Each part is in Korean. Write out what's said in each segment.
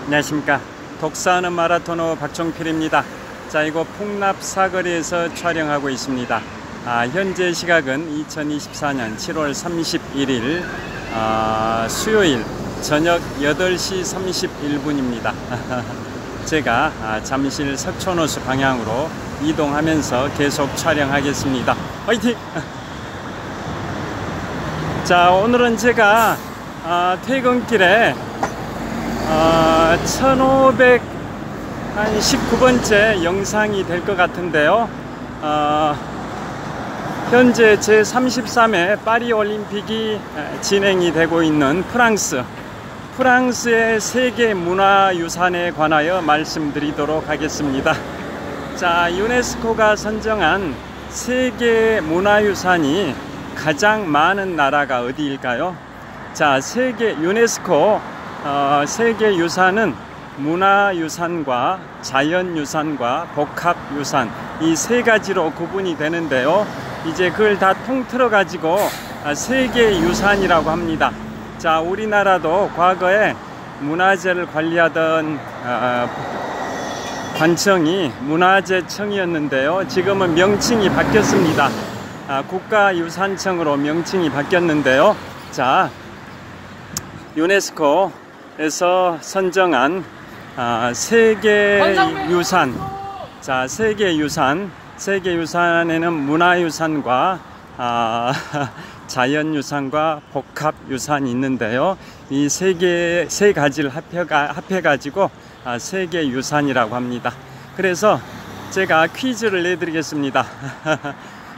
안녕하십니까. 독서하는 마라토너 박종필입니다. 자, 이곳 풍납 사거리에서 촬영하고 있습니다. 현재 시각은 2024년 7월 31일 수요일 저녁 8시 31분입니다. 제가 잠실 석촌호수 방향으로 이동하면서 계속 촬영하겠습니다. 화이팅! 자, 오늘은 제가 퇴근길에 1519번째 영상이 될 것 같은데요. 현재 제33회 파리올림픽이 진행이 되고 있는 프랑스의 세계문화유산에 관하여 말씀드리도록 하겠습니다. 자, 유네스코가 선정한 세계문화유산이 가장 많은 나라가 어디일까요? 자, 유네스코 세계유산은 문화유산과 자연유산과 복합유산 이 세 가지로 구분이 되는데요. 이제 그걸 다 통틀어 가지고 세계유산이라고 합니다. 자, 우리나라도 과거에 문화재를 관리하던 관청이 문화재청이었는데요. 지금은 명칭이 바뀌었습니다. 국가유산청으로 명칭이 바뀌었는데요. 자, 유네스코에서 선정한 세계유산. 자, 세계유산에는 문화유산과 자연유산과 복합유산이 있는데요. 이 세 가지를 합해가지고 세계유산이라고 합니다. 그래서 제가 퀴즈를 내드리겠습니다.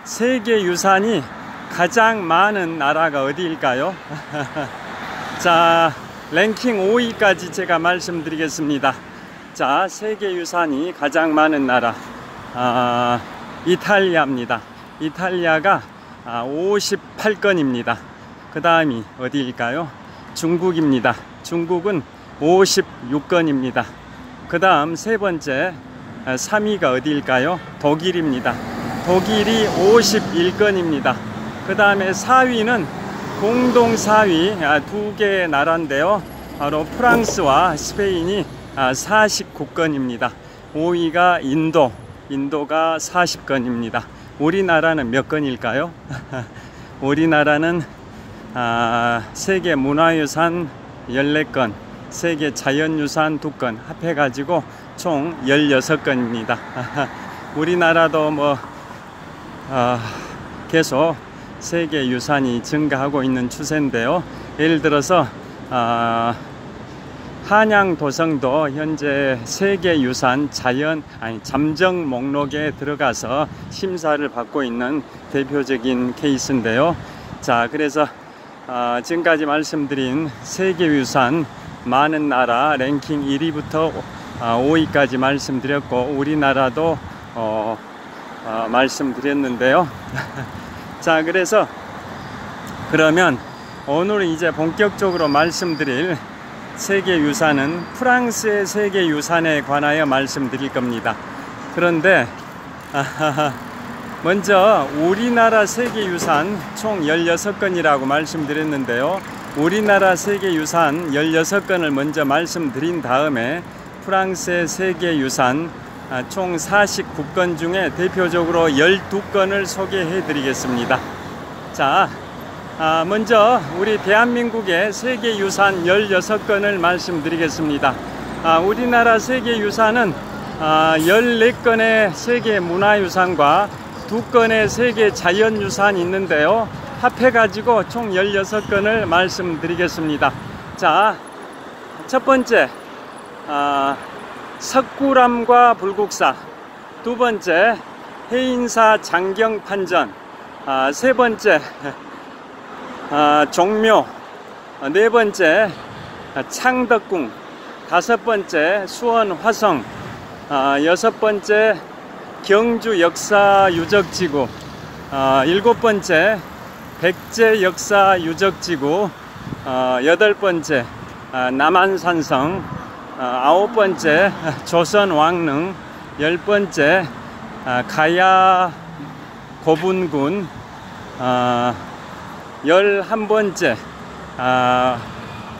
세계유산이 가장 많은 나라가 어디일까요? 자, 랭킹 5위까지 제가 말씀드리겠습니다. 자, 세계유산이 가장 많은 나라 이탈리아입니다. 이탈리아가 58건입니다. 그 다음이 어디일까요? 중국입니다. 중국은 56건입니다. 그 다음 세 번째 3위가 어디일까요? 독일입니다. 독일이 51건입니다. 그 다음에 4위는 공동 4위 두 개의 나라인데요. 바로 프랑스와 스페인이 49건입니다. 5위가 인도가 40건입니다. 우리나라는 몇 건일까요? 우리나라는 세계 문화유산 14건, 세계 자연유산 2건 합해가지고 총 16건입니다. 우리나라도 계속 세계유산이 증가하고 있는 추세인데요. 예를 들어서 한양도성도 현재 세계유산 잠정 목록에 들어가서 심사를 받고 있는 대표적인 케이스인데요. 자, 그래서 지금까지 말씀드린 세계유산 많은 나라 랭킹 1위부터 5위까지 말씀드렸고 우리나라도 말씀드렸는데요. 자, 그러면 오늘 이제 본격적으로 말씀드릴 세계유산은 프랑스의 세계유산에 관하여 말씀드릴 겁니다. 그런데 먼저 우리나라 세계유산 총 16건이라고 말씀드렸는데요. 우리나라 세계유산 16건을 먼저 말씀드린 다음에 프랑스의 세계유산 총 49건 중에 대표적으로 12건을 소개해 드리겠습니다. 자, 먼저 우리 대한민국의 세계유산 16건을 말씀드리겠습니다. 우리나라 세계유산은 14건의 세계문화유산과 2건의 세계자연유산이 있는데요. 합해가지고 총 16건을 말씀드리겠습니다. 자, 첫 번째 석굴암과 불국사, 두 번째 해인사 장경판전, 세 번째 종묘, 네 번째 창덕궁, 다섯 번째 수원 화성, 여섯 번째 경주 역사 유적지구, 일곱 번째 백제 역사 유적지구, 여덟 번째 남한산성, 아홉 번째 조선 왕릉, 열 번째 가야 고분군, 11번째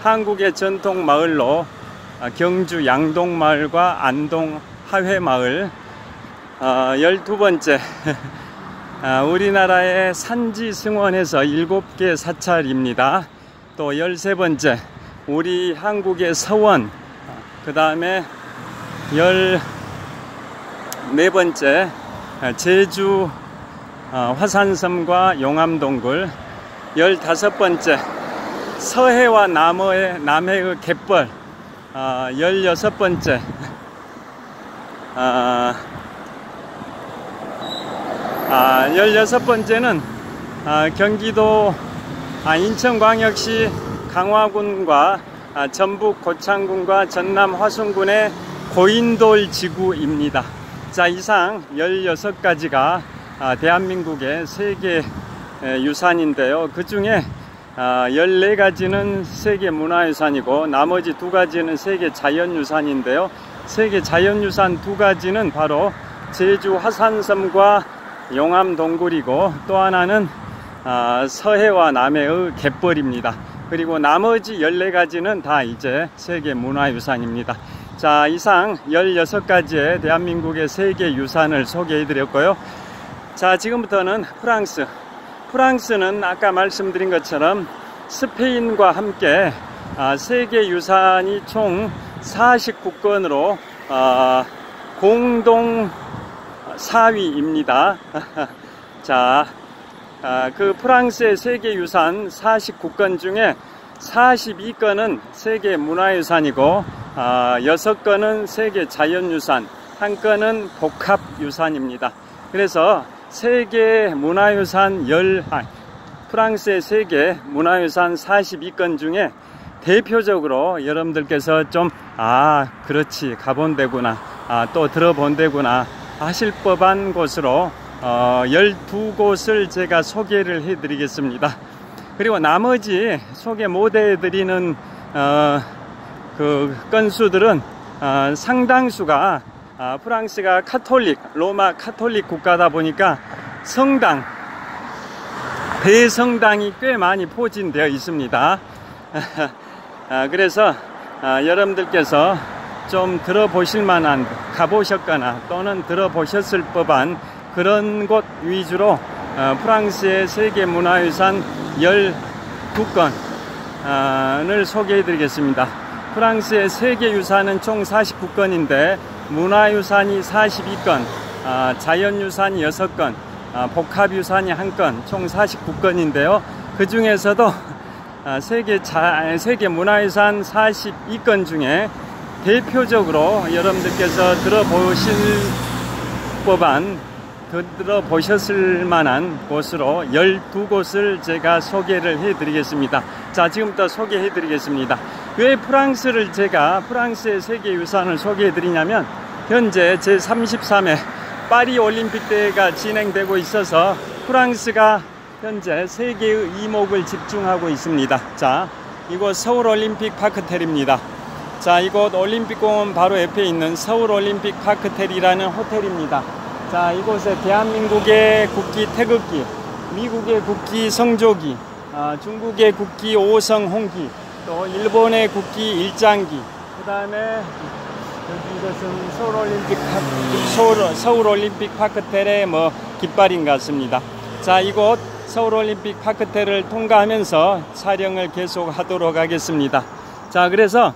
한국의 전통 마을로 경주 양동마을과 안동 하회마을. 12번째 우리나라의 산지 승원에서 7개 사찰입니다. 또 13번째 우리 한국의 서원, 그 다음에 14번째 제주 화산섬과 용암동굴, 15번째 서해와 남해의 갯벌, 16번째 16번째는 경기도 인천광역시 강화군과 전북 고창군과 전남 화순군의 고인돌 지구입니다. 자, 이상 16가지가 대한민국의 세계 유산인데요. 그 중에 14가지는 세계 문화유산이고 나머지 2가지는 세계 자연유산인데요. 세계 자연유산 2가지는 바로 제주 화산섬과 용암동굴이고, 또 하나는 서해와 남해의 갯벌입니다. 그리고 나머지 14가지는 다 이제 세계 문화유산입니다. 자, 이상 16가지의 대한민국의 세계 유산을 소개해 드렸고요. 자, 지금부터는 프랑스는 아까 말씀드린 것처럼 스페인과 함께 세계 유산이 총 49건으로 공동 4위입니다. 자, 그 프랑스의 세계 유산 49건 중에 42건은 세계 문화유산이고 6건은 세계 자연유산, 1건은 복합유산입니다. 그래서 세계 문화유산 프랑스의 세계 문화유산 42건 중에 대표적으로 여러분들께서 좀 그렇지, 가본 데구나, 또 들어본 데구나 하실 법한 곳으로 12곳을 제가 소개를 해 드리겠습니다. 그리고 나머지 소개 못 해 드리는 그 건수들은 상당수가 프랑스가 로마 카톨릭 국가다 보니까 대성당이 꽤 많이 포진되어 있습니다. 그래서 여러분들께서 좀 들어보실 만한, 가보셨거나 또는 들어보셨을 법한 그런 곳 위주로 프랑스의 세계 문화유산 12건을 소개해 드리겠습니다. 프랑스의 세계 유산은 총 49건인데 문화유산이 42건, 자연유산이 6건, 복합유산이 1건, 총 49건인데요. 그 중에서도 세계 문화유산 42건 중에 대표적으로 여러분들께서 들어보셨을 만한 곳으로 12곳을 제가 소개를 해 드리겠습니다. 자, 지금부터 소개해 드리겠습니다. 왜 프랑스의 세계유산을 소개해 드리냐면, 현재 제33회 파리 올림픽 대회가 진행되고 있어서 프랑스가 현재 세계의 이목을 집중하고 있습니다. 자, 이곳 서울 올림픽 파크텔입니다. 자, 이곳 올림픽공원 바로 옆에 있는 서울 올림픽 파크텔이라는 호텔입니다. 자, 이곳에 대한민국의 국기 태극기, 미국의 국기 성조기, 중국의 국기 오성홍기, 또 일본의 국기 일장기, 그 다음에 이것은 서울 올림픽 파크텔의 깃발인 것 같습니다. 자, 이곳 서울 올림픽 파크텔을 통과하면서 촬영을 계속하도록 하겠습니다. 자, 그래서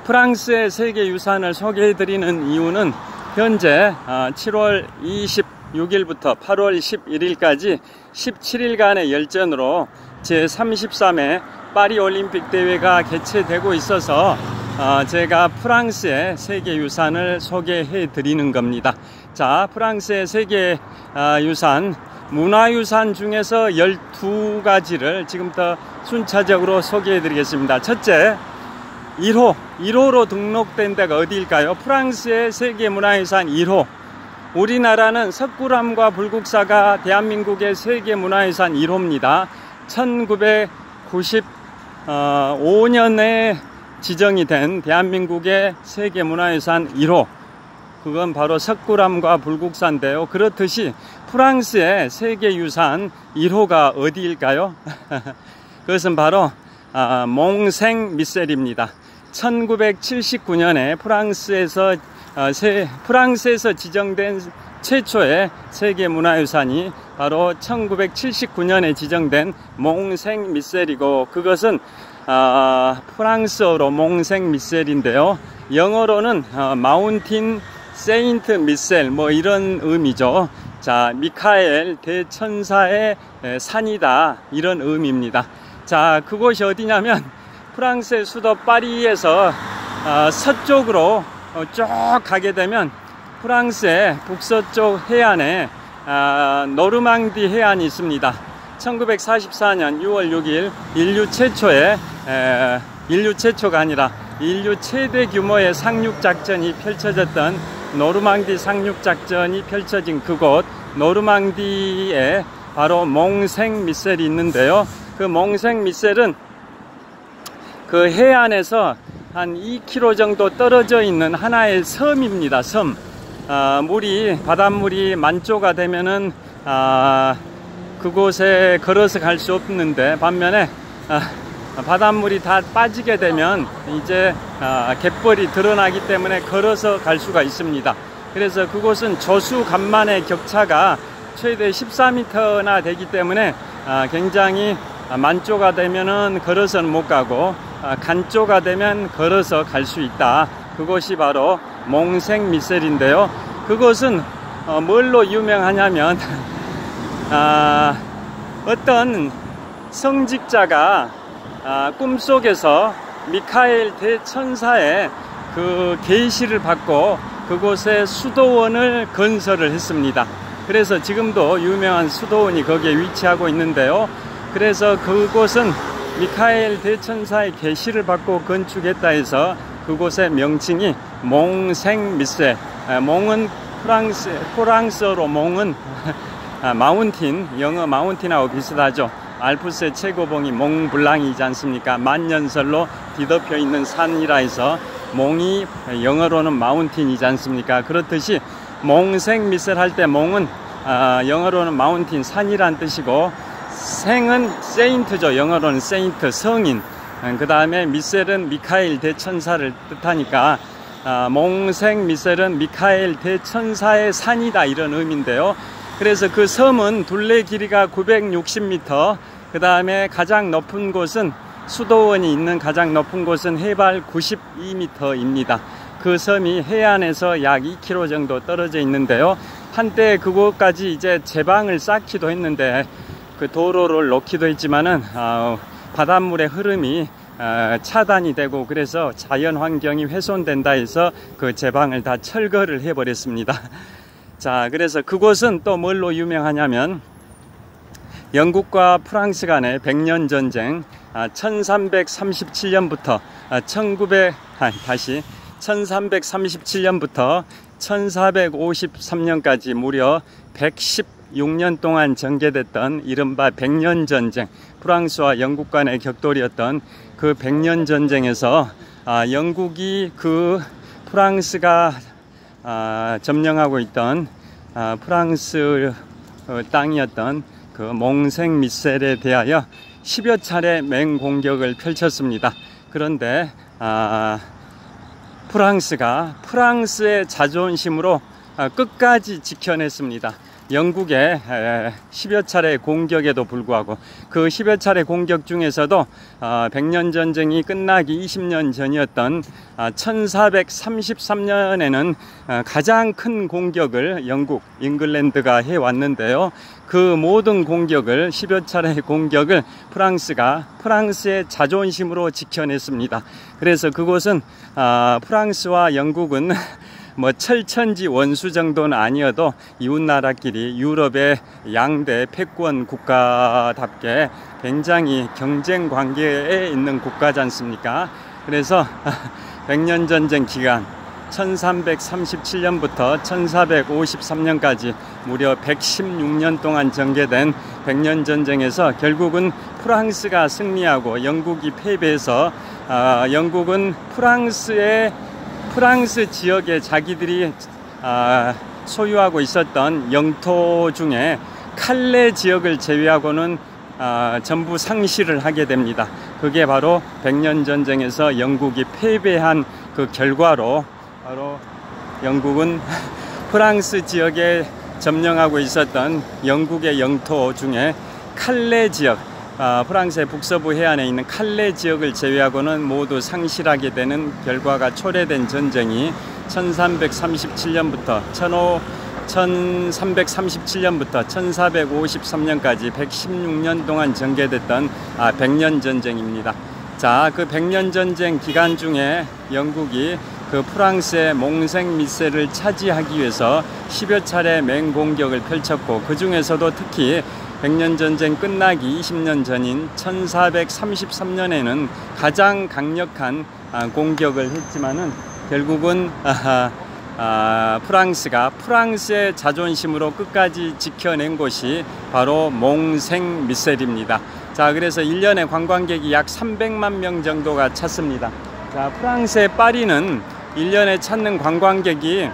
프랑스의 세계유산을 소개해드리는 이유는 현재 7월 26일부터 8월 11일까지 17일간의 열전으로 제33회 파리 올림픽 대회가 개최되고 있어서 제가 프랑스의 세계유산을 소개해 드리는 겁니다. 자, 프랑스의 세계유산, 문화유산 중에서 12가지를 지금부터 순차적으로 소개해 드리겠습니다. 첫째, 1호로 등록된 데가 어디일까요? 프랑스의 세계문화유산 1호. 우리나라는 석굴암과 불국사가 대한민국의 세계문화유산 1호입니다. 1995년에 지정이 된 대한민국의 세계문화유산 1호. 그건 바로 석굴암과 불국사인데요. 그렇듯이 프랑스의 세계유산 1호가 어디일까요? 그것은 바로 몽생 미셀입니다. 1979년에 프랑스에서 지정된 최초의 세계문화유산이 바로 1979년에 지정된 몽생 미셀이고, 그것은 프랑스어로 몽생 미셀인데요, 영어로는 마운틴 세인트 미셀 뭐 이런 의미죠. 자, 미카엘 대천사의 산이다, 이런 의미입니다. 자, 그곳이 어디냐면 프랑스의 수도 파리에서 서쪽으로 쭉 가게 되면 프랑스의 북서쪽 해안에 노르망디 해안이 있습니다. 1944년 6월 6일 인류 최초가 아니라 인류 최대 규모의 상륙작전이 펼쳐졌던 노르망디 상륙작전이 펼쳐진 그곳 노르망디에 바로 몽생 미셀이 있는데요, 그 몽생 미셀은 그 해안에서 한 2km 정도 떨어져 있는 하나의 섬입니다. 섬. 바닷물이 만조가 되면은 그곳에 걸어서 갈 수 없는데, 반면에 바닷물이 다 빠지게 되면 이제 갯벌이 드러나기 때문에 걸어서 갈 수가 있습니다. 그래서 그곳은 조수 간만의 격차가 최대 14m나 되기 때문에 굉장히 만조가 되면은 걸어서는 못 가고 간조가 되면 걸어서 갈 수 있다. 그곳이 바로 몽생 미셀인데요, 그곳은 뭘로 유명하냐면 어떤 성직자가 꿈속에서 미카엘 대천사의 그 계시를 받고 그곳에 수도원을 건설을 했습니다. 그래서 지금도 유명한 수도원이 거기에 위치하고 있는데요, 그래서 그곳은 미카엘 대천사의 계시를 받고 건축했다 해서 그곳의 명칭이 몽생 미셀. 몽은 프랑스어로 몽은 마운틴, 영어 마운틴하고 비슷하죠. 알프스의 최고봉이 몽블랑이지 않습니까? 만년설로 뒤덮여 있는 산이라 해서 몽이 영어로는 마운틴이지 않습니까? 그렇듯이 몽생 미셀 할 때 몽은 영어로는 마운틴, 산이란 뜻이고, 생은 세인트죠. 영어로는 세인트, 성인. 그 다음에 미셀은 미카엘 대천사를 뜻하니까 몽생 미셀은 미카엘 대천사의 산이다, 이런 의미인데요. 그래서 그 섬은 둘레 길이가 960m, 그 다음에 가장 높은 곳은 수도원이 있는 가장 높은 곳은 해발 92m입니다. 그 섬이 해안에서 약 2km 정도 떨어져 있는데요, 한때 그곳까지 이제 제방을 쌓기도 했는데 그 도로를 놓기도 했지만은 바닷물의 흐름이 차단이 되고 그래서 자연 환경이 훼손된다 해서 그 제방을 다 철거를 해버렸습니다. 자, 그래서 그곳은 또 뭘로 유명하냐면 영국과 프랑스 간의 100년 전쟁, 1337년부터 1337년부터 1453년까지 무려 116년 동안 전개됐던 이른바 100년 전쟁, 프랑스와 영국 간의 격돌이었던 그 100년 전쟁에서 영국이 그 프랑스가 점령하고 있던 프랑스 땅이었던 그 몽생 미셀에 대하여 10여 차례 맹공격을 펼쳤습니다. 그런데 프랑스가 프랑스의 자존심으로 끝까지 지켜냈습니다. 영국의 10여 차례 공격에도 불구하고 그 10여 차례 공격 중에서도 100년 전쟁이 끝나기 20년 전이었던 1433년에는 가장 큰 공격을 잉글랜드가 해왔는데요. 그 모든 공격을 10여 차례 공격을 프랑스가 프랑스의 자존심으로 지켜냈습니다. 그래서 그곳은 프랑스와 영국은 뭐 철천지 원수 정도는 아니어도 이웃나라끼리 유럽의 양대 패권 국가답게 굉장히 경쟁 관계에 있는 국가지 않습니까? 그래서 100년 전쟁 기간 1337년부터 1453년까지 무려 116년 동안 전개된 100년 전쟁에서 결국은 프랑스가 승리하고 영국이 패배해서 영국은 프랑스 지역에 자기들이 소유하고 있었던 영토 중에 칼레 지역을 제외하고는 전부 상실을 하게 됩니다. 그게 바로 백년전쟁에서 영국이 패배한 그 결과로 바로 영국은 프랑스 지역에 점령하고 있었던 영국의 영토 중에 칼레 지역, 프랑스의 북서부 해안에 있는 칼레 지역을 제외하고는 모두 상실하게 되는 결과가 초래된 전쟁이 1337년부터 1453년까지 116년 동안 전개됐던 백년전쟁입니다. 자, 그 백년전쟁 기간 중에 영국이 그 프랑스의 몽생미세를 차지하기 위해서 10여 차례 맹공격을 펼쳤고, 그 중에서도 특히 백년전쟁 끝나기 20년 전인 1433년에는 가장 강력한 공격을 했지만은 결국은 프랑스가 프랑스의 자존심으로 끝까지 지켜낸 곳이 바로 몽생미셀입니다. 자, 그래서 1년에 관광객이 약 300만 명 정도가 찼습니다. 자, 프랑스의 파리는 1년에 찾는 관광객이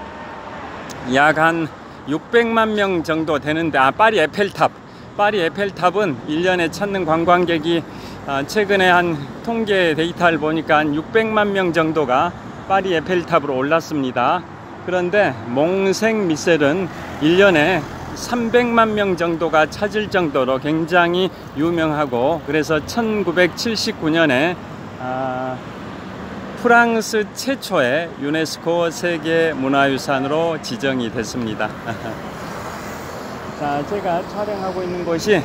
약 한 600만 명 정도 되는데, 파리 에펠탑은 1년에 찾는 관광객이 최근에 한 통계 데이터를 보니까 한 600만 명 정도가 파리 에펠탑으로 올랐습니다. 그런데 몽생미셀은 1년에 300만 명 정도가 찾을 정도로 굉장히 유명하고, 그래서 1979년에 프랑스 최초의 유네스코 세계문화유산으로 지정이 됐습니다. 자, 제가 촬영하고 있는 곳이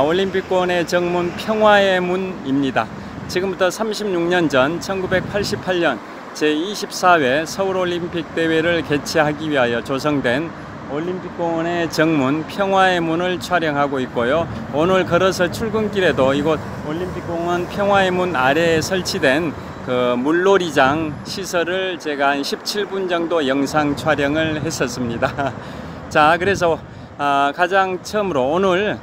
올림픽공원의 정문 평화의 문입니다. 지금부터 36년 전 1988년 제24회 서울올림픽 대회를 개최하기 위하여 조성된 올림픽공원의 정문 평화의 문을 촬영하고 있고요. 오늘 걸어서 출근길에도 이곳 올림픽공원 평화의 문 아래에 설치된 그 물놀이장 시설을 제가 한 17분 정도 영상 촬영을 했었습니다. 자, 그래서 가장 처음으로 오늘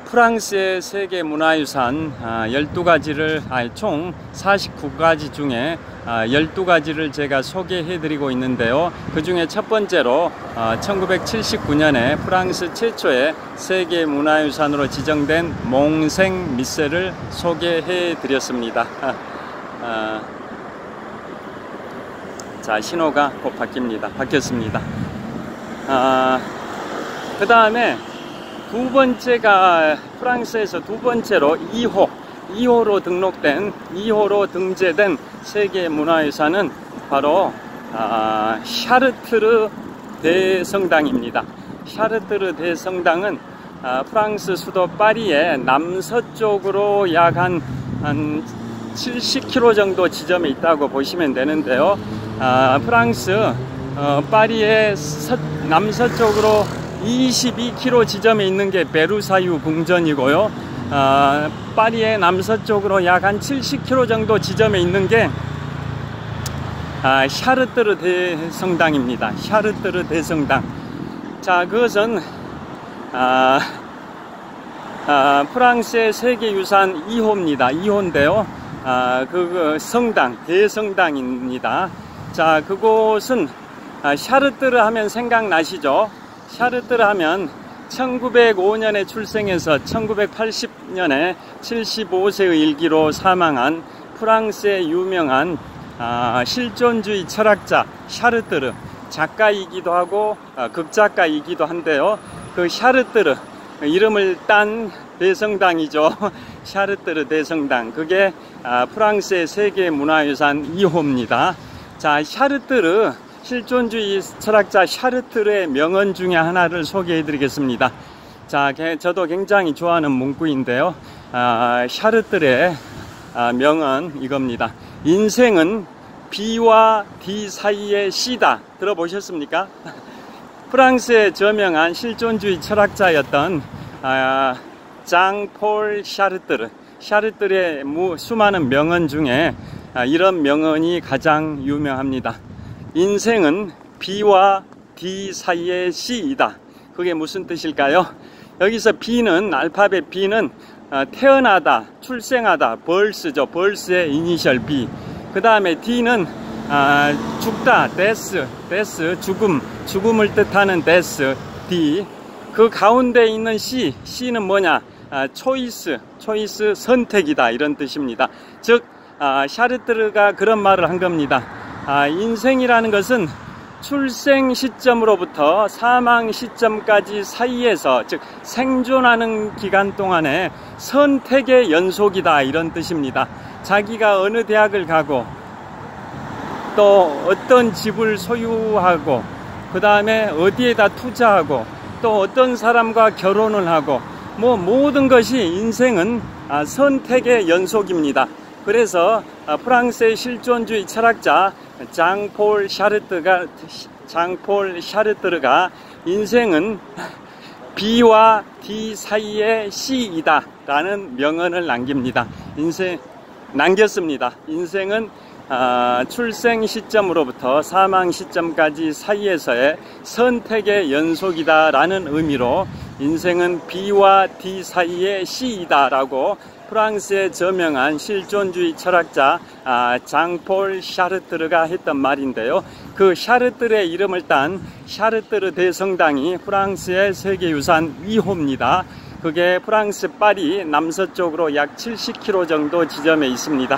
프랑스의 세계문화유산 12가지를 총 49가지 중에 12가지를 제가 소개해 드리고 있는데요. 그 중에 첫 번째로 1979년에 프랑스 최초의 세계문화유산으로 지정된 몽생미셀을 소개해 드렸습니다. 자, 신호가 곧 바뀌었습니다. 그 다음에 두 번째가 프랑스에서 두 번째로 2호로 등재된 세계문화유산은 바로 샤르트르 대성당입니다. 샤르트르 대성당은 프랑스 수도 파리의 남서쪽으로 약 한 70km 정도 지점에 있다고 보시면 되는데요. 프랑스 파리의 남서쪽으로 22km 지점에 있는 게 베르사유 궁전이고요. 파리의 남서쪽으로 약 한 70km 정도 지점에 있는 게 샤르트르 대성당입니다. 샤르트르 대성당. 자, 그것은 프랑스의 세계유산 2호입니다. 2호인데요. 그 성당, 대성당입니다. 자, 그곳은 샤르트르 하면 생각나시죠? 샤르트르 하면 1905년에 출생해서 1980년에 75세의 일기로 사망한 프랑스의 유명한 실존주의 철학자 샤르트르, 작가이기도 하고 극작가이기도 한데요. 그 샤르트르 이름을 딴 대성당이죠. 샤르트르 대성당. 그게 프랑스의 세계문화유산 2호입니다. 자, 샤르트르 실존주의 철학자 샤르트르의 명언 중에 하나를 소개해 드리겠습니다. 자, 저도 굉장히 좋아하는 문구인데요. 샤르트르의 명언 이겁니다. 인생은 B와 D 사이의 C다. 들어보셨습니까? 프랑스의 저명한 실존주의 철학자였던 장폴 샤르트르의 수많은 명언 중에 이런 명언이 가장 유명합니다. 인생은 B와 D 사이의 C이다. 그게 무슨 뜻일까요? 여기서 B는, 알파벳 B는 태어나다, 출생하다, birth죠. birth의 이니셜 B. 그 다음에 D는 죽다, death, 죽음을 뜻하는 death, D. 그 가운데 있는 C는 뭐냐? 초이스 선택이다 이런 뜻입니다. 즉 샤르트르가 그런 말을 한 겁니다. 인생이라는 것은 출생 시점으로부터 사망 시점까지 사이에서, 즉 생존하는 기간 동안에 선택의 연속이다 이런 뜻입니다. 자기가 어느 대학을 가고 또 어떤 집을 소유하고 그 다음에 어디에다 투자하고 또 어떤 사람과 결혼을 하고 모든 것이 인생은 선택의 연속입니다. 그래서 프랑스의 실존주의 철학자 장폴 샤르트르가 인생은 B와 D 사이의 C이다 라는 명언을 남겼습니다. 인생은 출생 시점으로부터 사망 시점까지 사이에서의 선택의 연속이다 라는 의미로 인생은 B와 D 사이의 C이다 라고 프랑스의 저명한 실존주의 철학자 장폴 샤르트르가 했던 말인데요. 그 샤르트르의 이름을 딴 샤르트르 대성당이 프랑스의 세계유산 2호입니다. 그게 프랑스 파리 남서쪽으로 약 70km 정도 지점에 있습니다.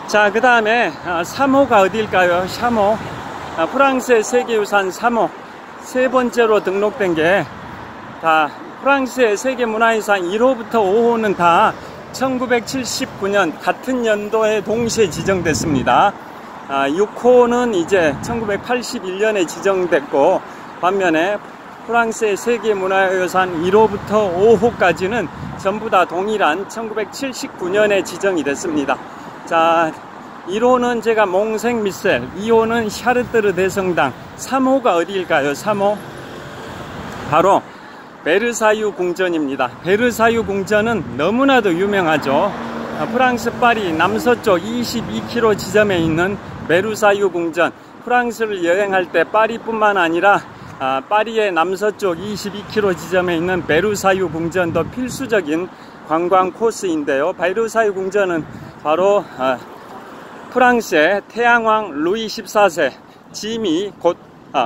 자, 그 다음에 3호가 어딜까요? 3호. 프랑스의 세계유산 3호. 세 번째로 등록된 게 다 프랑스의 세계문화유산 1호부터 5호는 다 1979년 같은 연도에 동시에 지정됐습니다. 6호는 이제 1981년에 지정됐고, 반면에 프랑스의 세계문화유산 1호부터 5호까지는 전부 다 동일한 1979년에 지정이 됐습니다. 자, 1호는 제가 몽생 미셀, 2호는 샤르트르 대성당, 3호가 어디일까요? 3호. 바로 베르사유 궁전입니다. 베르사유 궁전은 너무나도 유명하죠. 프랑스 파리 남서쪽 22km 지점에 있는 베르사유 궁전. 프랑스를 여행할 때 파리뿐만 아니라 파리의 남서쪽 22km 지점에 있는 베르사유 궁전도 필수적인 관광 코스인데요. 베르사유 궁전은 바로 프랑스의 태양왕 루이 14세 짐이 곧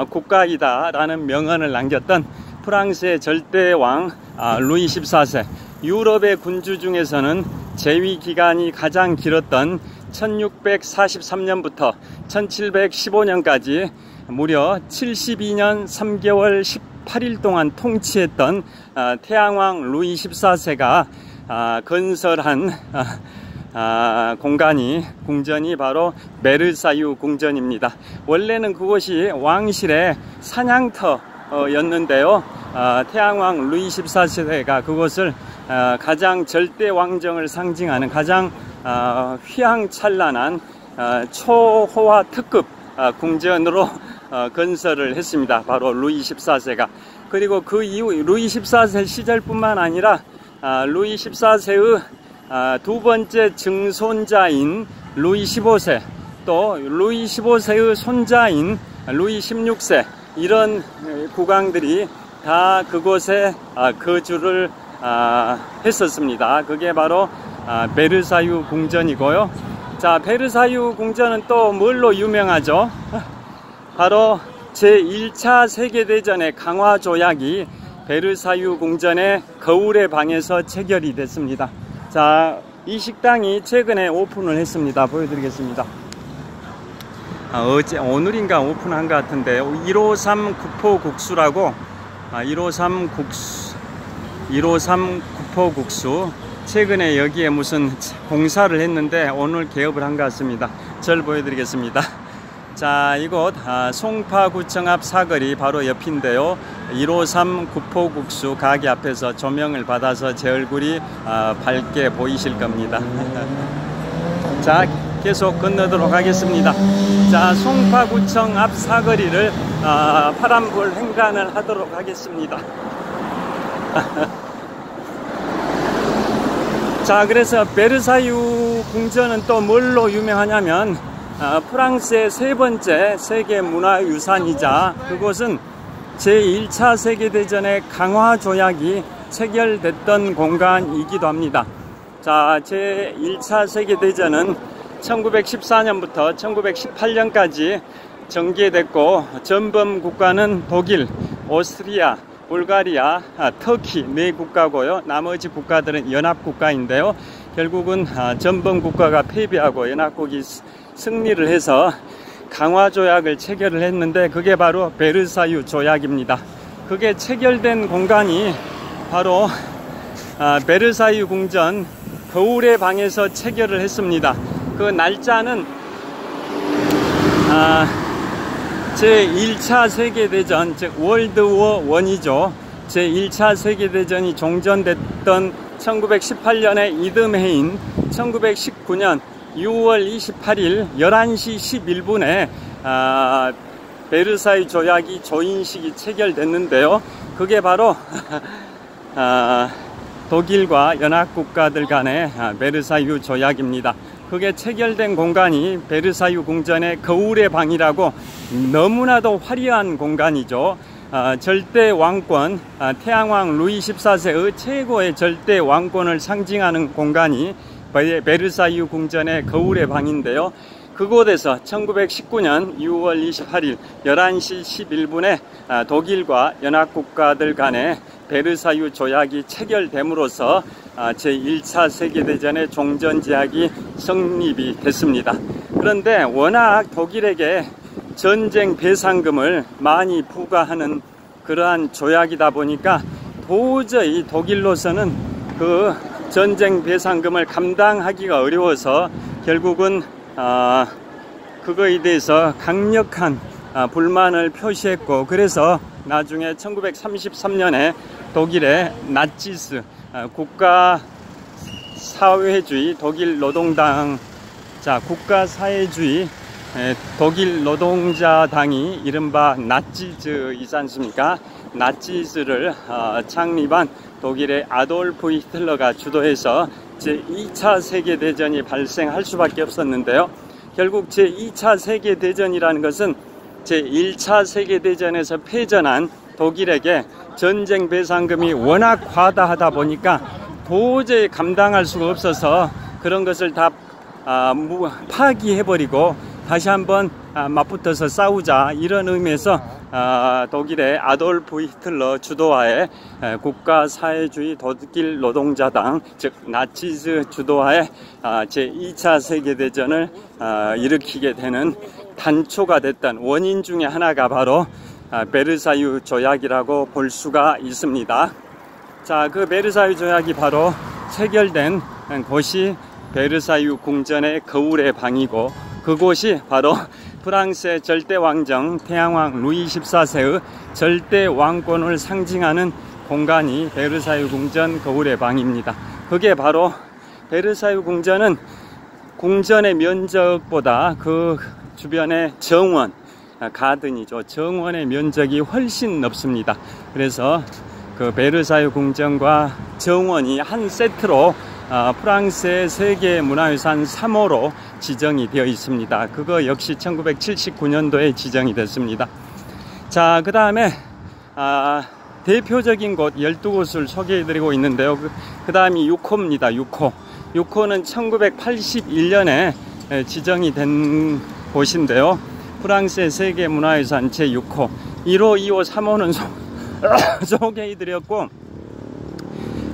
국가이다 라는 명언을 남겼던 프랑스의 절대왕 루이 14세, 유럽의 군주 중에서는 재위 기간이 가장 길었던 1643년부터 1715년까지 무려 72년 3개월 18일 동안 통치했던 태양왕 루이 14세가 건설한 궁전이 바로 베르사유 궁전입니다. 원래는 그곳이 왕실의 사냥터였는데요. 태양왕 루이 14세가 그곳을 가장 절대 왕정을 상징하는 가장 휘황찬란한 초호화 특급 궁전으로 건설을 했습니다. 바로 루이 14세가. 그리고 그 이후 루이 14세 시절뿐만 아니라 루이 14세의 두 번째 증손자인 루이 15세, 또 루이 15세의 손자인 루이 16세, 이런 국왕들이 다 그곳에 거주를 했었습니다. 그게 바로 베르사유 궁전이고요. 자, 베르사유 궁전은 또 뭘로 유명하죠? 바로 제1차 세계대전의 강화조약이 베르사유 궁전의 거울의 방에서 체결이 됐습니다. 자, 이 식당이 최근에 오픈을 했습니다. 보여드리겠습니다. 오늘인가 오픈한 것 같은데 153 구포국수라고 153 구포국수, 최근에 여기에 무슨 공사를 했는데 오늘 개업을 한 것 같습니다. 절 보여드리겠습니다. 자, 이곳 송파구청 앞 사거리 바로 옆인데요. 153 구포국수 가게 앞에서 조명을 받아서 제 얼굴이 밝게 보이실 겁니다. 자, 계속 건너도록 하겠습니다. 자, 송파구청 앞 사거리를 파란불 횡단을 하도록 하겠습니다. 자, 그래서 베르사유 궁전은 또 뭘로 유명하냐면 프랑스의 세 번째 세계문화유산이자 그곳은 제1차 세계대전의 강화조약이 체결됐던 공간이기도 합니다. 자, 제1차 세계대전은 1914년부터 1918년까지 전개됐고 전범 국가는 독일, 오스트리아, 불가리아, 터키 네 국가고요. 나머지 국가들은 연합국가인데요. 결국은 전범국가가 패배하고 연합국이 승리를 해서 강화조약을 체결을 했는데 그게 바로 베르사유 조약입니다. 그게 체결된 공간이 바로 베르사유 궁전 거울의 방에서 체결을 했습니다. 그 날짜는 제1차 세계대전, 즉 월드워 1이죠. 제1차 세계대전이 종전됐던 1918년의 이듬해인 1919년 6월 28일 11시 11분에 베르사유 조약이 조인식이 체결됐는데요. 그게 바로 독일과 연합국가들 간의 베르사유 조약입니다. 그게 체결된 공간이 베르사유 궁전의 거울의 방이라고 너무나도 화려한 공간이죠. 절대 왕권, 태양왕 루이 14세의 최고의 절대 왕권을 상징하는 공간이 베르사유 궁전의 거울의 방인데요. 그곳에서 1919년 6월 28일 11시 11분에 독일과 연합국가들 간의 베르사유 조약이 체결됨으로써 제1차 세계대전의 종전제약이 성립이 됐습니다. 그런데 워낙 독일에게 전쟁 배상금을 많이 부과하는 그러한 조약이다 보니까 도저히 독일로서는 그 전쟁 배상금을 감당하기가 어려워서 결국은 그거에 대해서 강력한 불만을 표시했고, 그래서 나중에 1933년에 독일의 나치스 국가사회주의 독일 노동당, 국가사회주의 독일 노동자당이 이른바 나치즈이지 않습니까? 나치즈를 창립한 독일의 아돌프 히틀러가 주도해서 제2차 세계대전이 발생할 수밖에 없었는데요. 결국 제2차 세계대전이라는 것은 제1차 세계대전에서 패전한 독일에게 전쟁 배상금이 워낙 과다하다 보니까 도저히 감당할 수가 없어서 그런 것을 다 파기해버리고 다시 한번 맞붙어서 싸우자, 이런 의미에서 독일의 아돌프 히틀러 주도하에 국가사회주의 독일 노동자당, 즉 나치즈 주도하에 제2차 세계대전을 일으키게 되는 단초가 됐던 원인 중에 하나가 바로 베르사유 조약이라고 볼 수가 있습니다. 자, 그 베르사유 조약이 바로 체결된 곳이 베르사유 궁전의 거울의 방이고, 그곳이 바로 프랑스의 절대 왕정 태양왕 루이 14세의 절대 왕권을 상징하는 공간이 베르사유 궁전 거울의 방입니다. 그게 바로 베르사유 궁전은 궁전의 면적보다 그 주변의 정원, 가든이죠. 정원의 면적이 훨씬 넓습니다. 그래서 그 베르사유 궁전과 정원이 한 세트로 프랑스의 세계문화유산 3호로 지정이 되어 있습니다. 그거 역시 1979년도에 지정이 됐습니다. 자, 그 다음에 대표적인 곳 12곳을 소개해 드리고 있는데요. 그 다음이 6호입니다. 6호. 6호는 1981년에 지정이 된 곳인데요. 프랑스의 세계문화유산 제6호. 1호, 2호, 3호는 소개해 드렸고,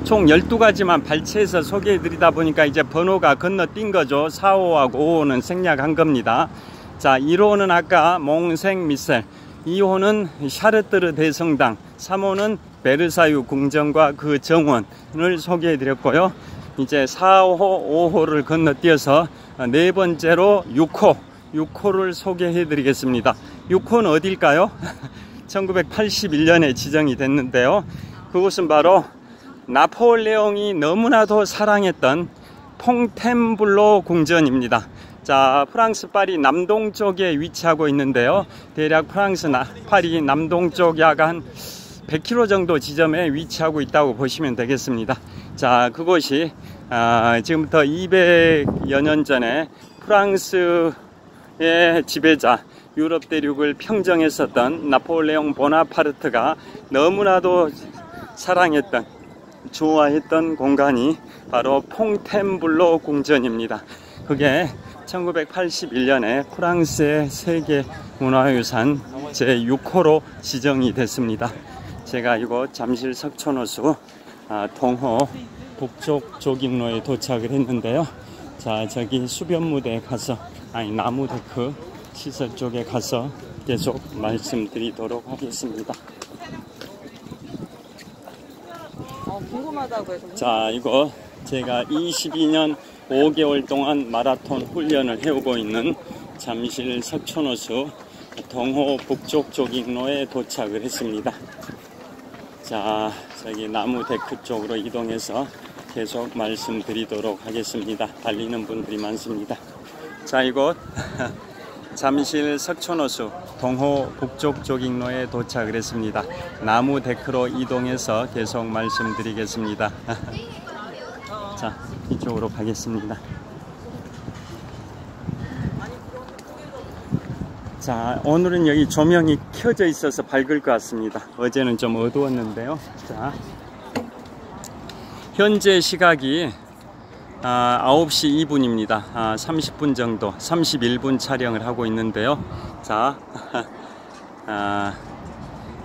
총 12가지만 발췌해서 소개해 드리다 보니까 이제 번호가 건너뛴 거죠. 4호하고 5호는 생략한 겁니다. 자, 1호는 아까 몽생 미셀, 2호는 샤르뜨르 대성당, 3호는 베르사유 궁전과 그 정원을 소개해 드렸고요. 이제 4호, 5호를 건너뛰어서 네 번째로 6호를 소개해 드리겠습니다. 6호는 어딜까요? 1981년에 지정이 됐는데요. 그곳은 바로 나폴레옹이 너무나도 사랑했던 퐁텐블로 궁전입니다. 자, 프랑스 파리 남동쪽에 위치하고 있는데요. 대략 프랑스 파리 남동쪽 약 한 100km 정도 지점에 위치하고 있다고 보시면 되겠습니다. 자, 그곳이 지금부터 200여 년 전에 프랑스의 지배자, 유럽 대륙을 평정했었던 나폴레옹 보나파르트가 너무나도 사랑했던, 좋아했던 공간이 바로 퐁텐블로 궁전입니다. 그게 1981년에 프랑스의 세계문화유산 제6호로 지정이 됐습니다. 제가 이곳 잠실 석촌호수 동호 북쪽 조깅로에 도착을 했는데요. 자, 저기 수변무대에 가서, 나무데크 시설 쪽에 가서 계속 말씀드리도록 하겠습니다. 궁금하다고 해서. 자, 이거 제가 22년 5개월 동안 마라톤 훈련을 해오고 있는 잠실 석촌호수 동호 북쪽 조깅로에 도착을 했습니다. 자, 저기 나무 데크 쪽으로 이동해서 계속 말씀드리도록 하겠습니다. 달리는 분들이 많습니다. 자, 이곳 잠실 석촌호수 동호 북쪽 조깅로에 도착을 했습니다. 나무 데크로 이동해서 계속 말씀드리겠습니다. 자, 이쪽으로 가겠습니다. 자, 오늘은 여기 조명이 켜져 있어서 밝을 것 같습니다. 어제는 좀 어두웠는데요. 자, 현재 시각이 9시 2분입니다. 30분 정도, 31분 촬영을 하고 있는데요. 자,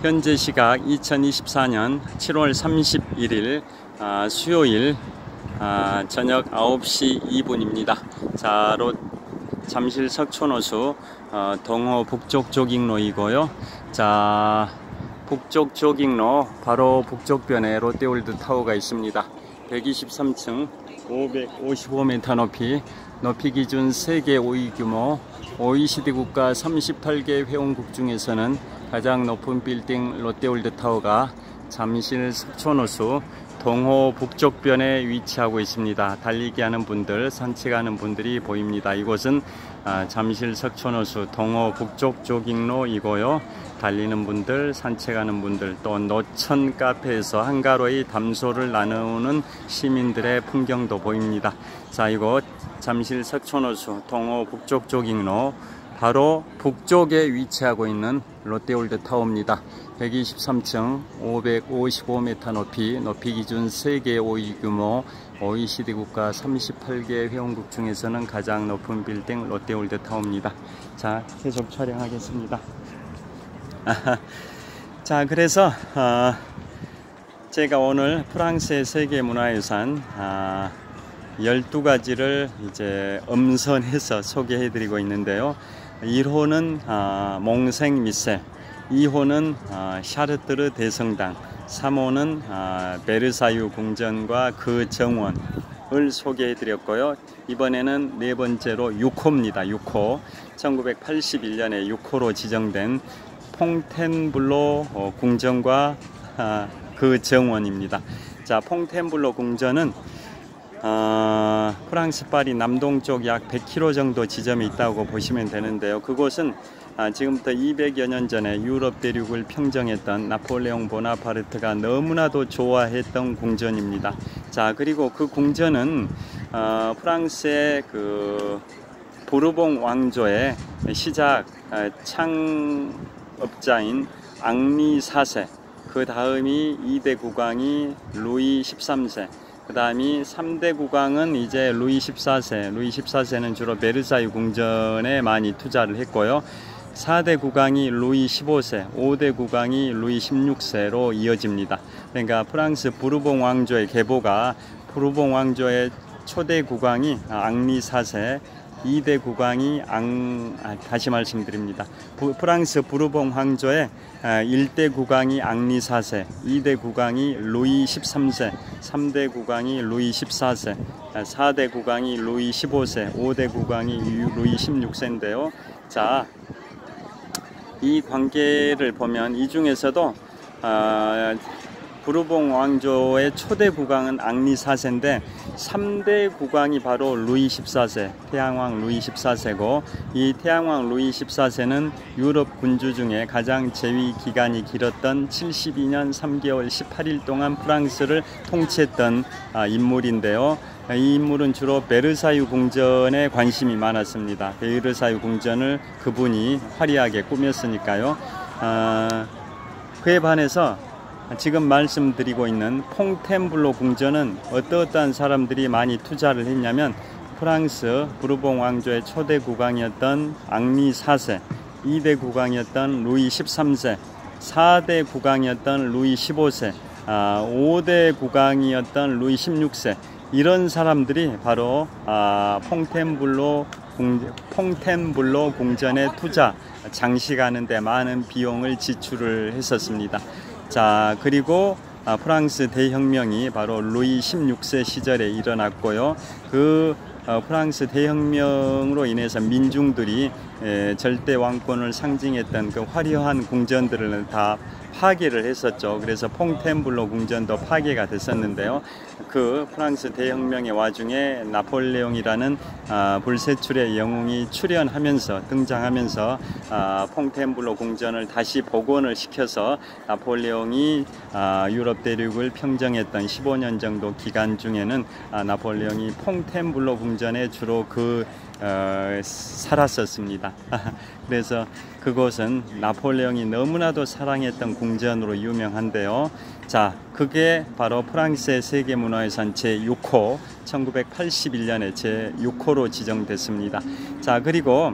현재 시각 2024년 7월 31일 수요일 저녁 9시 2분입니다. 자, 잠실 석촌호수 동호 북쪽 조깅로이고요. 자, 북쪽 조깅로 바로 북쪽변에 롯데월드 타워가 있습니다. 123층 555m 높이 기준 세계 5위 규모 OECD 국가 38개 회원국 중에서는 가장 높은 빌딩 롯데월드 타워가 잠실 석촌호수 동호 북쪽변에 위치하고 있습니다. 달리기 하는 분들, 산책하는 분들이 보입니다. 이곳은 잠실 석촌호수 동호 북쪽 조깅로이고요. 달리는 분들, 산책하는 분들, 또 노천 카페에서 한가로이 담소를 나누는 시민들의 풍경도 보입니다. 자, 이곳 잠실 석촌호수 동호 북쪽 조깅로 바로 북쪽에 위치하고 있는 롯데월드 타워입니다. 123층 555m 높이 기준 세계 5위 규모 OECD 국가 38개 회원국 중에서는 가장 높은 빌딩 롯데월드 타워입니다. 자, 계속 촬영하겠습니다. 자, 그래서 제가 오늘 프랑스의 세계문화유산 12가지를 이제 엄선해서 소개해 드리고 있는데요. 1호는 몽생 미셀, 2호는 샤르트르 대성당, 3호는 베르사유 궁전과 그 정원을 소개해 드렸고요. 이번에는 네 번째로 6호입니다. 6호. 1981년에 6호로 지정된 퐁텐블로 궁전과 그 정원입니다. 자, 퐁텐블로 궁전은 프랑스 파리 남동쪽 약 100km 정도 지점에 있다고 보시면 되는데요. 그곳은 지금부터 200여 년 전에 유럽 대륙을 평정했던 나폴레옹 보나파르트가 너무나도 좋아했던 궁전입니다. 자, 그리고 그 궁전은 프랑스의 그 부르봉 왕조의 시작 창업자인 앙리 4세, 그 다음이 2대 국왕이 루이 13세, 그 다음이 3대 국왕은 이제 루이 14세, 루이 14세는 주로 베르사유 궁전에 많이 투자를 했고요. 4대 국왕이 루이 15세, 5대 국왕이 루이 16세로 이어집니다. 그러니까 프랑스 부르봉 왕조의 계보가 부르봉 왕조의 초대 국왕이 앙리 4세, 2대 국왕이 다시 말씀드립니다. 프랑스 부르봉 왕조의 1대 국왕이 앙리 4세, 2대 국왕이 루이 13세, 3대 국왕이 루이 14세, 4대 국왕이 루이 15세, 5대 국왕이 루이 16세인데요. 자, 이 관계를 보면 이 중에서도 부르봉 왕조의 초대 국왕은 앙리 4세인데 3대 국왕이 바로 루이 14세, 태양왕 루이 14세고, 이 태양왕 루이 14세는 유럽 군주 중에 가장 재위 기간이 길었던 72년 3개월 18일 동안 프랑스를 통치했던 인물인데요. 이 인물은 주로 베르사유 궁전에 관심이 많았습니다. 베르사유 궁전을 그분이 화려하게 꾸몄으니까요. 그에 반해서 지금 말씀드리고 있는 퐁텐블로 궁전은 어떠한 사람들이 많이 투자를 했냐면 프랑스 부르봉 왕조의 초대 국왕이었던 앙리 4세, 2대 국왕이었던 루이 13세, 4대 국왕이었던 루이 15세, 5대 국왕이었던 루이 16세, 이런 사람들이 바로 퐁텐블로 궁전의 투자, 장식하는 데 많은 비용을 지출을 했었습니다. 자, 그리고 프랑스 대혁명이 바로 루이 16세 시절에 일어났고요. 그 프랑스 대혁명으로 인해서 민중들이 절대 왕권을 상징했던 그 화려한 궁전들을 다 파괴를 했었죠. 그래서 퐁텐블로 궁전도 파괴가 됐었는데요. 그 프랑스 대혁명의 와중에 나폴레옹이라는 불세출의 영웅이 등장하면서 퐁텐블로 궁전을 다시 복원을 시켜서 나폴레옹이 유럽 대륙을 평정했던 15년 정도 기간 중에는 나폴레옹이 퐁텐블로 궁전에 주로 살았었습니다. 그래서 그곳은 나폴레옹이 너무나도 사랑했던 궁전으로 유명한데요. 자, 그게 바로 프랑스의 세계문화유산 제6호, 1981년에 제6호로 지정됐습니다. 자, 그리고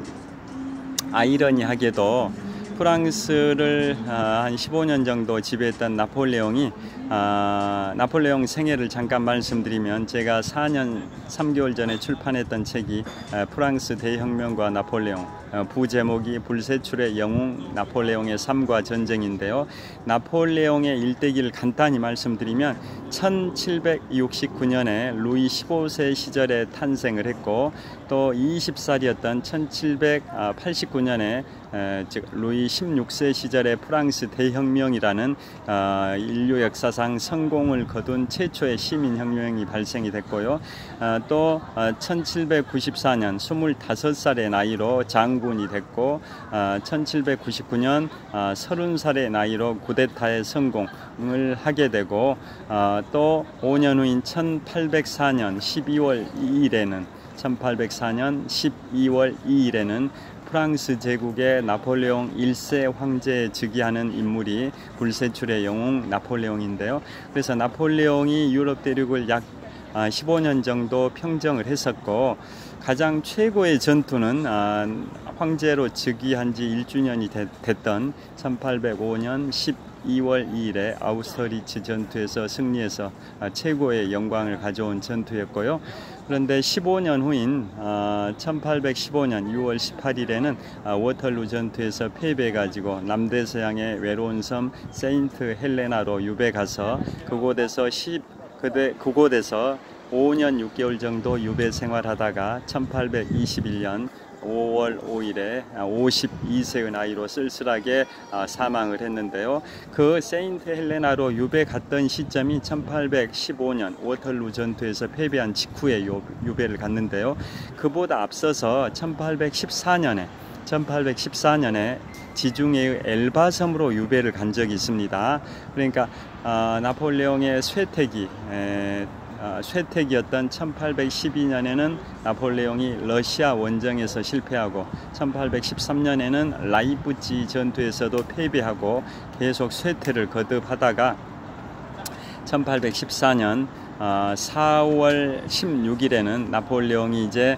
아이러니하게도 프랑스를 한 15년 정도 지배했던 나폴레옹이 나폴레옹 생애를 잠깐 말씀드리면, 제가 4년 3개월 전에 출판했던 책이 프랑스 대혁명과 나폴레옹, 부제목이 불세출의 영웅 나폴레옹의 삶과 전쟁인데요. 나폴레옹의 일대기를 간단히 말씀드리면 1769년에 루이 15세 시절에 탄생을 했고, 또 20살이었던 1789년에 즉 루이 16세 시절에 프랑스 대혁명이라는 인류 역사상 성공을 거둔 최초의 시민혁명이 발생이 됐고요. 또 1794년 25살의 나이로 장군이 됐고, 1799년 30살의 나이로 쿠데타의 성공을 하게 되고, 또 5년 후인 1804년 12월 2일에는 프랑스 제국의 나폴레옹 1세 황제에 즉위하는 인물이 불세출의 영웅 나폴레옹인데요. 그래서 나폴레옹이 유럽 대륙을 약 15년 정도 평정을 했었고, 가장 최고의 전투는 황제로 즉위한 지 1주년이 됐던 1805년 12월 2일에 아우스터리츠 전투에서 승리해서 최고의 영광을 가져온 전투였고요. 그런데 15년 후인 1815년 6월 18일에는 워털루 전투에서 패배해가지고 남대서양의 외로운 섬 세인트 헬레나로 유배가서 그곳에서 5년 6개월 정도 유배 생활하다가 1821년 5월 5일에 52세의 나이로 쓸쓸하게 사망을 했는데요. 그 세인트 헬레나로 유배 갔던 시점이 1815년 워털루 전투에서 패배한 직후에 유배를 갔는데요. 그보다 앞서서 1814년에 지중해의 엘바섬으로 유배를 간 적이 있습니다. 그러니까 나폴레옹의 쇠퇴기였던 1812년에는 나폴레옹이 러시아 원정에서 실패하고, 1813년에는 라이프치 전투에서도 패배하고 계속 쇠퇴를 거듭하다가 1814년 4월 16일에는 나폴레옹이 이제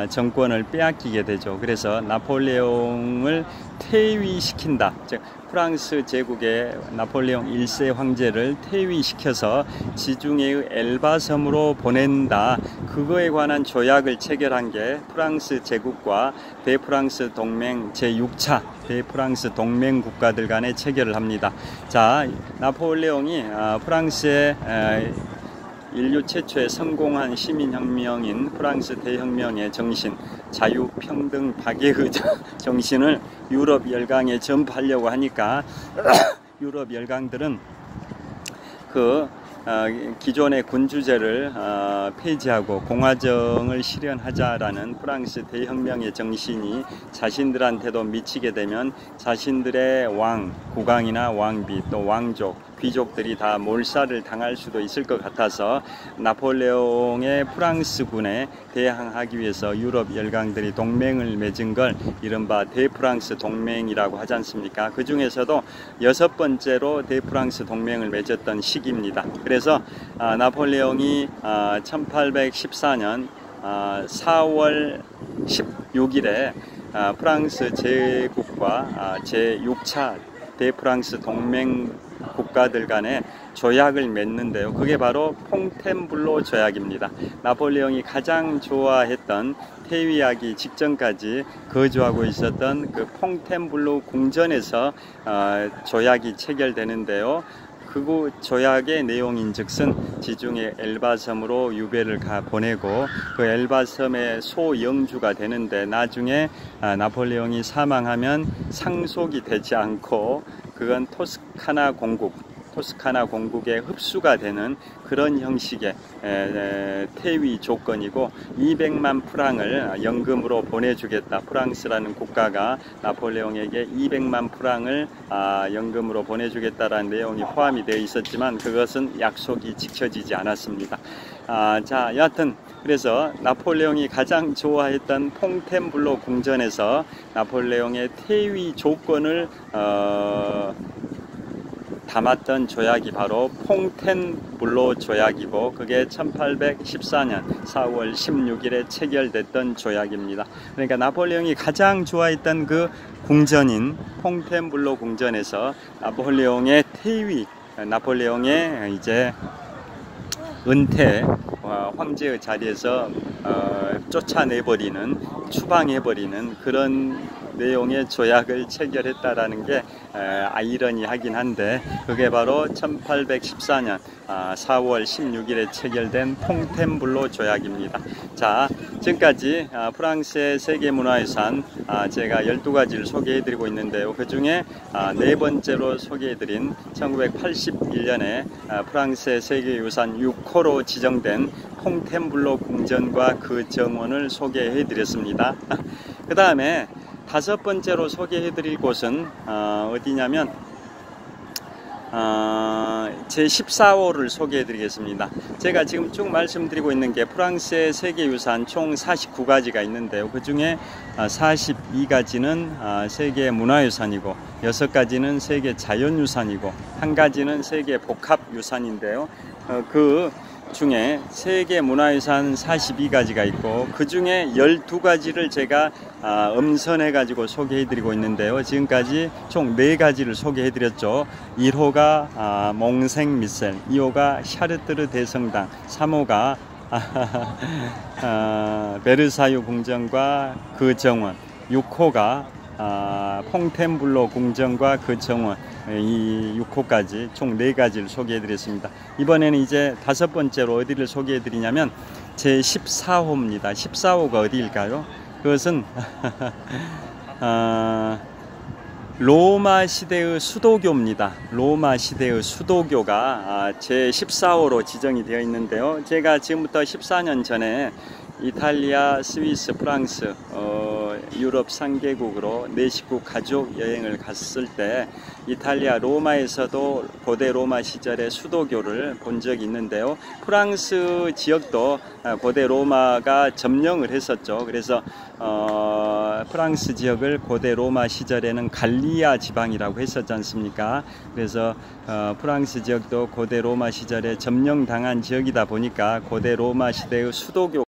정권을 빼앗기게 되죠. 그래서 나폴레옹을 퇴위시킨다, 즉 프랑스 제국의 나폴레옹 1세 황제를 퇴위시켜서 지중해의 엘바섬으로 보낸다, 그거에 관한 조약을 체결한 게 프랑스 제국과 대프랑스 동맹 제6차 대프랑스 동맹 국가들 간에 체결을 합니다. 자, 나폴레옹이 프랑스의 인류 최초의 성공한 시민혁명인 프랑스 대혁명의 정신, 자유, 평등, 박애의 정신을 유럽 열강에 전파하려고 하니까 유럽 열강들은 기존의 군주제를 폐지하고 공화정을 실현하자라는 프랑스 대혁명의 정신이 자신들한테도 미치게 되면 자신들의 왕, 국왕이나 왕비, 또 왕족, 귀족들이 다 몰살을 당할 수도 있을 것 같아서 나폴레옹의 프랑스군에 대항하기 위해서 유럽 열강들이 동맹을 맺은 걸 이른바 대프랑스 동맹이라고 하지 않습니까? 그 중에서도 6번째로 대프랑스 동맹을 맺었던 시기입니다. 그래서 나폴레옹이 1814년 4월 16일에 프랑스 제국과 제6차 대프랑스 동맹 국가들 간에 조약을 맺는데요. 그게 바로 퐁텐블로 조약입니다. 나폴레옹이 가장 좋아했던 퇴위하기 직전까지 거주하고 있었던 그 퐁텐블로 궁전에서 조약이 체결되는데요. 그 조약의 내용인즉슨 지중해 엘바섬으로 유배를 보내고 그 엘바섬의 소영주가 되는데 나중에 나폴레옹이 사망하면 상속이 되지 않고 그건 토스카나 공국의 흡수가 되는 그런 형식의 퇴위 조건이고 200만 프랑을 연금으로 보내주겠다. 프랑스라는 국가가 나폴레옹에게 200만 프랑을 연금으로 보내주겠다라는 내용이 포함이 되어 있었지만 그것은 약속이 지켜지지 않았습니다. 자, 여하튼 그래서 나폴레옹이 가장 좋아했던 퐁텐블로 궁전에서 나폴레옹의 퇴위 조건을 담았던 조약이 바로 퐁텐블로 조약이고 그게 1814년 4월 16일에 체결됐던 조약입니다. 그러니까 나폴레옹이 가장 좋아했던 그 궁전인 퐁텐블로 궁전에서 나폴레옹의 퇴위, 나폴레옹의 이제 은퇴, 황제의 자리에서 쫓아내버리는, 추방해버리는 그런 내용의 조약을 체결했다라는 게 아이러니하긴 한데 그게 바로 1814년 4월 16일에 체결된 퐁텐블로 조약입니다. 자, 지금까지 프랑스의 세계문화유산 제가 12가지를 소개해드리고 있는데요. 그 중에 네 번째로 소개해드린 1981년에 프랑스의 세계유산 6호로 지정된 퐁텐블로 궁전과 그 정원을 소개해드렸습니다. 그 다음에 다섯 번째로 소개해드릴 곳은 어디냐면 제14호를 소개해드리겠습니다. 제가 지금 쭉 말씀드리고 있는 게 프랑스의 세계유산 총 49가지가 있는데요. 그 중에 42가지는 세계 문화유산이고 6가지는 세계 자연유산이고 1가지는 세계 복합유산인데요. 그 중에 세계 문화유산 42가지가 있고 그 중에 12가지를 제가 엄선해 가지고 소개해 드리고 있는데요. 지금까지 총 4가지를 소개해 드렸죠. 1호가 몽생미셀, 2호가 샤르뜨르 대성당, 3호가 베르사유 궁전과 그 정원, 6호가 퐁텐블로 궁전과 그 정원, 이 6호까지 총 4가지를 소개해 드렸습니다. 이번에는 이제 다섯 번째로 어디를 소개해 드리냐면 제14호입니다. 14호가 어디일까요? 그것은 로마 시대의 수도교입니다. 로마 시대의 수도교가 제14호로 지정이 되어 있는데요. 제가 지금부터 14년 전에 이탈리아, 스위스, 프랑스, 유럽 3개국으로 4식국 가족 여행을 갔을 때 이탈리아 로마에서도 고대 로마 시절의 수도교를 본 적이 있는데요. 프랑스 지역도 고대 로마가 점령을 했었죠. 그래서 프랑스 지역을 고대 로마 시절에는 갈리아 지방이라고 했었지 않습니까? 그래서 프랑스 지역도 고대 로마 시절에 점령당한 지역이다 보니까 고대 로마 시대의 수도교